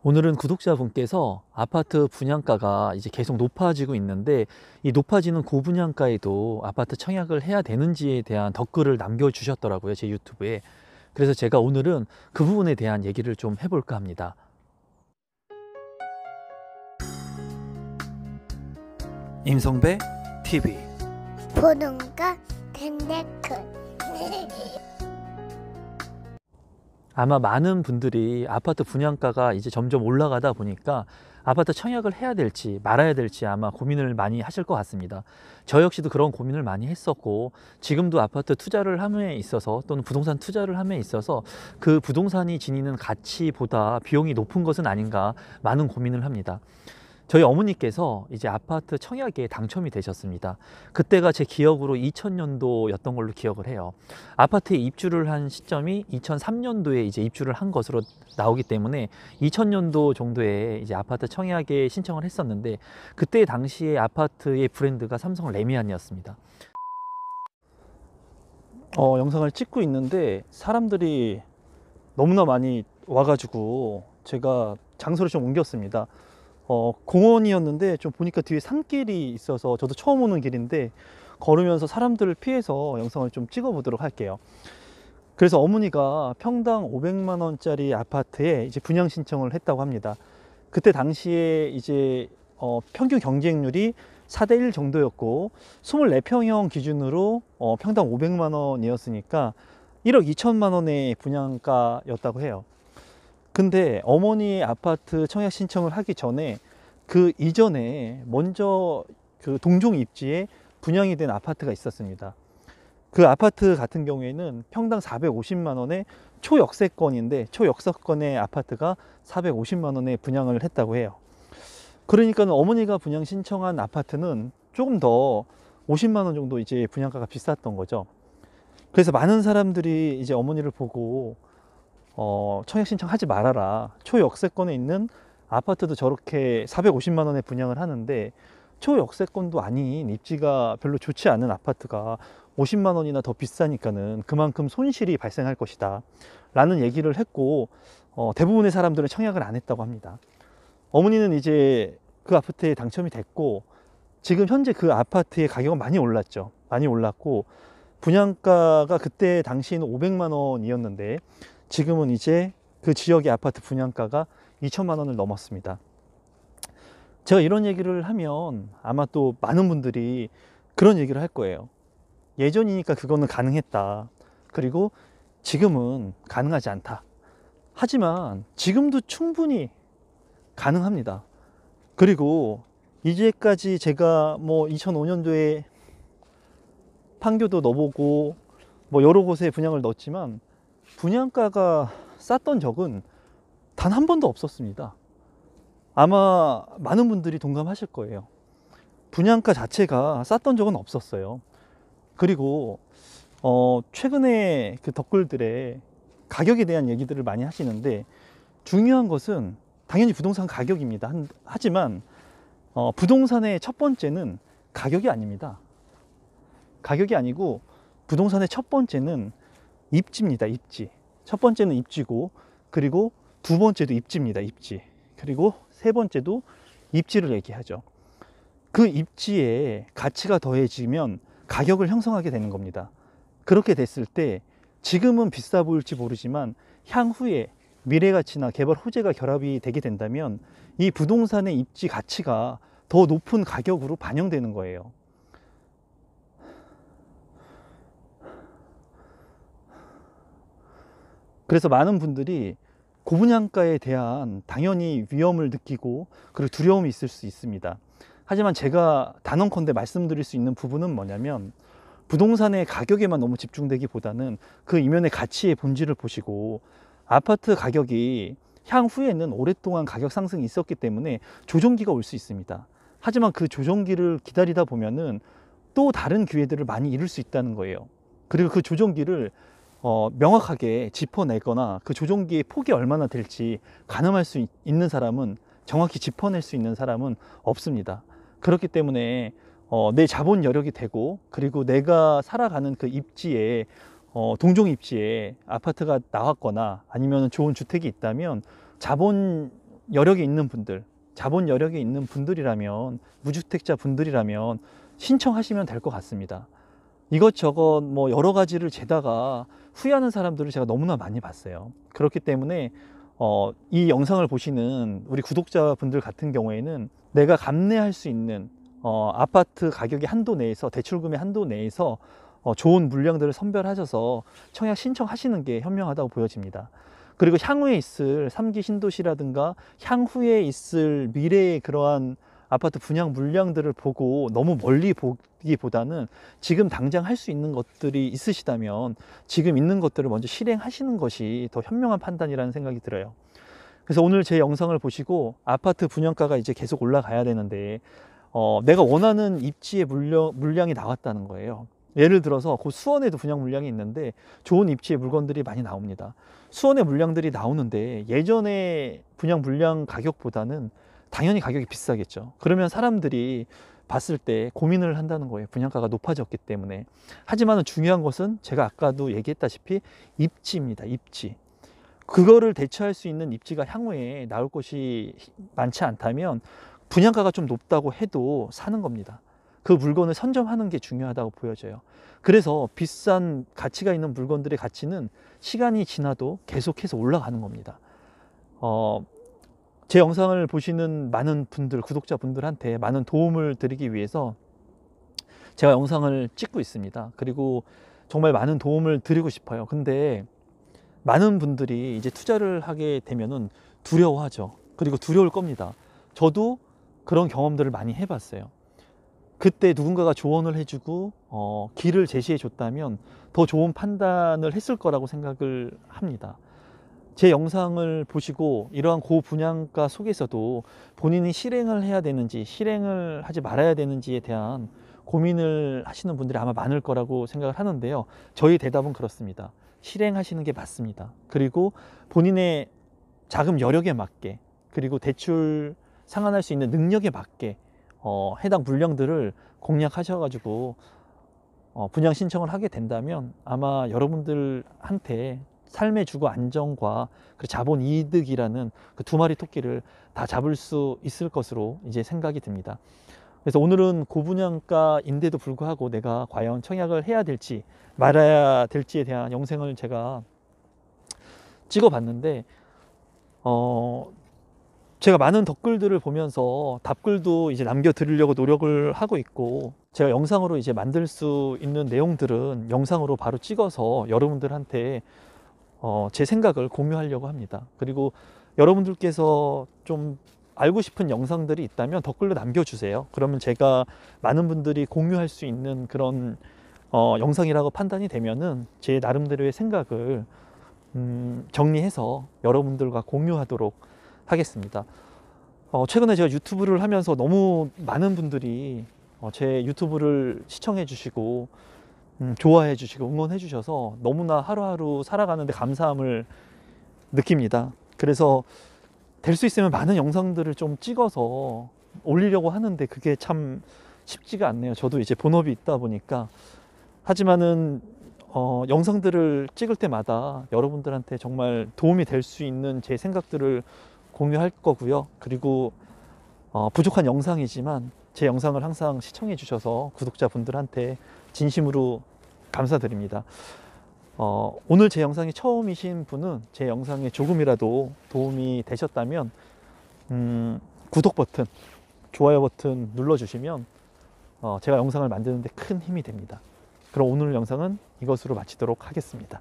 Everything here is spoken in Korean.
오늘은 구독자분께서 아파트 분양가가 이제 계속 높아지고 있는데, 이 높아지는 고분양가에도 아파트 청약을 해야 되는지에 대한 댓글을 남겨주셨더라고요, 제 유튜브에. 그래서 제가 오늘은 그 부분에 대한 얘기를 좀 해볼까 합니다. 임성배 TV. 보동과 덴데크. 아마 많은 분들이 아파트 분양가가 이제 점점 올라가다 보니까 아파트 청약을 해야 될지 말아야 될지 아마 고민을 많이 하실 것 같습니다. 저 역시도 그런 고민을 많이 했었고, 지금도 아파트 투자를 함에 있어서 또는 부동산 투자를 함에 있어서 그 부동산이 지니는 가치보다 비용이 높은 것은 아닌가 많은 고민을 합니다. 저희 어머니께서 이제 아파트 청약에 당첨이 되셨습니다. 그때가 제 기억으로 2000년도였던 걸로 기억을 해요. 아파트에 입주를 한 시점이 2003년도에 이제 입주를 한 것으로 나오기 때문에 2000년도 정도에 이제 아파트 청약에 신청을 했었는데, 그때 당시에 아파트의 브랜드가 삼성 레미안이었습니다. 영상을 찍고 있는데 사람들이 너무나 많이 와가지고 제가 장소를 좀 옮겼습니다. 공원이었는데 좀 보니까 뒤에 산길이 있어서, 저도 처음 오는 길인데 걸으면서 사람들을 피해서 영상을 좀 찍어 보도록 할게요. 그래서 어머니가 평당 500만 원짜리 아파트에 이제 분양 신청을 했다고 합니다. 그때 당시에 이제 평균 경쟁률이 4대1 정도였고 24평형 기준으로 평당 500만 원이었으니까 1억 2천만 원의 분양가였다고 해요. 근데 어머니의 아파트 청약 신청을 하기 전에, 그 이전에 먼저 그 동종 입지에 분양이 된 아파트가 있었습니다. 그 아파트 같은 경우에는 평당 450만 원의 초역세권인데, 초역세권의 아파트가 450만 원에 분양을 했다고 해요. 그러니까 어머니가 분양 신청한 아파트는 조금 더 50만 원 정도 이제 분양가가 비쌌던 거죠. 그래서 많은 사람들이 이제 어머니를 보고 청약 신청하지 말아라. 초역세권에 있는 아파트도 저렇게 450만 원에 분양을 하는데 초역세권도 아닌 입지가 별로 좋지 않은 아파트가 50만 원이나 더 비싸니까는 그만큼 손실이 발생할 것이다 라는 얘기를 했고, 대부분의 사람들은 청약을 안 했다고 합니다. 어머니는 이제 그 아파트에 당첨이 됐고, 지금 현재 그 아파트의 가격은 많이 올랐죠. 많이 올랐고, 분양가가 그때 당시에는 500만 원이었는데 지금은 이제 그 지역의 아파트 분양가가 2천만 원을 넘었습니다. 제가 이런 얘기를 하면 아마 또 많은 분들이 그런 얘기를 할 거예요. 예전이니까 그거는 가능했다. 그리고 지금은 가능하지 않다. 하지만 지금도 충분히 가능합니다. 그리고 이제까지 제가 뭐 2005년도에 판교도 넣어보고 뭐 여러 곳에 분양을 넣었지만 분양가가 쌌던 적은 단 한 번도 없었습니다. 아마 많은 분들이 동감하실 거예요. 분양가 자체가 쌌던 적은 없었어요. 그리고 최근에 그 댓글들에 가격에 대한 얘기들을 많이 하시는데, 중요한 것은 당연히 부동산 가격입니다. 하지만 부동산의 첫 번째는 가격이 아닙니다. 가격이 아니고 부동산의 첫 번째는 입지입니다. 입지. 첫 번째는 입지고, 그리고 두 번째도 입지입니다. 입지. 그리고 세 번째도 입지를 얘기하죠. 그 입지에 가치가 더해지면 가격을 형성하게 되는 겁니다. 그렇게 됐을 때 지금은 비싸 보일지 모르지만 향후에 미래 가치나 개발 호재가 결합이 되게 된다면 이 부동산의 입지 가치가 더 높은 가격으로 반영되는 거예요. 그래서 많은 분들이 고분양가에 대한 당연히 위험을 느끼고 그리고 두려움이 있을 수 있습니다. 하지만 제가 단언컨대 말씀드릴 수 있는 부분은 뭐냐면, 부동산의 가격에만 너무 집중되기보다는 그 이면의 가치의 본질을 보시고, 아파트 가격이 향후에는 오랫동안 가격 상승이 있었기 때문에 조정기가 올 수 있습니다. 하지만 그 조정기를 기다리다 보면은 또 다른 기회들을 많이 잃을 수 있다는 거예요. 그리고 그 조정기를 명확하게 짚어내거나 그 조정기의 폭이 얼마나 될지 가늠할 수 있는 사람은, 정확히 짚어낼 수 있는 사람은 없습니다. 그렇기 때문에 내 자본 여력이 되고, 그리고 내가 살아가는 그 입지에 동종 입지에 아파트가 나왔거나 아니면 좋은 주택이 있다면 자본 여력이 있는 분들, 자본 여력이 있는 분들이라면, 무주택자 분들이라면 신청하시면 될 것 같습니다. 이것저것 뭐 여러 가지를 재다가 후회하는 사람들을 제가 너무나 많이 봤어요. 그렇기 때문에 이 영상을 보시는 우리 구독자분들 같은 경우에는 내가 감내할 수 있는 아파트 가격의 한도 내에서, 대출금의 한도 내에서 좋은 물량들을 선별하셔서 청약 신청하시는 게 현명하다고 보여집니다. 그리고 향후에 있을 3기 신도시라든가 향후에 있을 미래의 그러한 아파트 분양 물량들을 보고 너무 멀리 보기보다는 지금 당장 할 수 있는 것들이 있으시다면 지금 있는 것들을 먼저 실행하시는 것이 더 현명한 판단이라는 생각이 들어요. 그래서 오늘 제 영상을 보시고 아파트 분양가가 이제 계속 올라가야 되는데 내가 원하는 입지의 물량이 나왔다는 거예요. 예를 들어서 그 수원에도 분양 물량이 있는데 좋은 입지의 물건들이 많이 나옵니다. 수원의 물량들이 나오는데 예전에 분양 물량 가격보다는 당연히 가격이 비싸겠죠. 그러면 사람들이 봤을 때 고민을 한다는 거예요. 분양가가 높아졌기 때문에. 하지만 중요한 것은 제가 아까도 얘기했다시피 입지입니다. 입지. 그거를 대처할 수 있는 입지가 향후에 나올 것이 많지 않다면 분양가가 좀 높다고 해도 사는 겁니다. 그 물건을 선점하는 게 중요하다고 보여져요. 그래서 비싼 가치가 있는 물건들의 가치는 시간이 지나도 계속해서 올라가는 겁니다. 제 영상을 보시는 많은 분들, 구독자분들한테 많은 도움을 드리기 위해서 제가 영상을 찍고 있습니다. 그리고 정말 많은 도움을 드리고 싶어요. 근데 많은 분들이 이제 투자를 하게 되면은 두려워하죠. 그리고 두려울 겁니다. 저도 그런 경험들을 많이 해봤어요. 그때 누군가가 조언을 해주고 길을 제시해 줬다면 더 좋은 판단을 했을 거라고 생각을 합니다. 제 영상을 보시고 이러한 고분양가 속에서도 본인이 실행을 해야 되는지 실행을 하지 말아야 되는지에 대한 고민을 하시는 분들이 아마 많을 거라고 생각을 하는데요. 저희 대답은 그렇습니다. 실행하시는 게 맞습니다. 그리고 본인의 자금 여력에 맞게, 그리고 대출 상환할 수 있는 능력에 맞게 해당 물량들을 공략하셔가지고 분양 신청을 하게 된다면 아마 여러분들한테 삶의 주거 안정과 그 자본 이득이라는 그 두 마리 토끼를 다 잡을 수 있을 것으로 이제 생각이 듭니다. 그래서 오늘은 고분양가인데도 불구하고 내가 과연 청약을 해야 될지 말아야 될지에 대한 영상을 제가 찍어봤는데 제가 많은 댓글들을 보면서 답글도 이제 남겨드리려고 노력을 하고 있고, 제가 영상으로 이제 만들 수 있는 내용들은 영상으로 바로 찍어서 여러분들한테 제 생각을 공유하려고 합니다. 그리고 여러분들께서 좀 알고 싶은 영상들이 있다면 댓글로 남겨주세요. 그러면 제가 많은 분들이 공유할 수 있는 그런 영상이라고 판단이 되면은 제 나름대로의 생각을 정리해서 여러분들과 공유하도록 하겠습니다. 최근에 제가 유튜브를 하면서 너무 많은 분들이 제 유튜브를 시청해 주시고 좋아해 주시고 응원해 주셔서 너무나 하루하루 살아가는데 감사함을 느낍니다. 그래서 될 수 있으면 많은 영상들을 좀 찍어서 올리려고 하는데 그게 참 쉽지가 않네요. 저도 이제 본업이 있다 보니까. 하지만은 영상들을 찍을 때마다 여러분들한테 정말 도움이 될 수 있는 제 생각들을 공유할 거고요. 그리고 부족한 영상이지만 제 영상을 항상 시청해 주셔서 구독자분들한테 진심으로 감사드립니다. 오늘 제 영상이 처음이신 분은 제 영상에 조금이라도 도움이 되셨다면 구독 버튼, 좋아요 버튼 눌러주시면 제가 영상을 만드는데 큰 힘이 됩니다. 그럼 오늘 영상은 이것으로 마치도록 하겠습니다.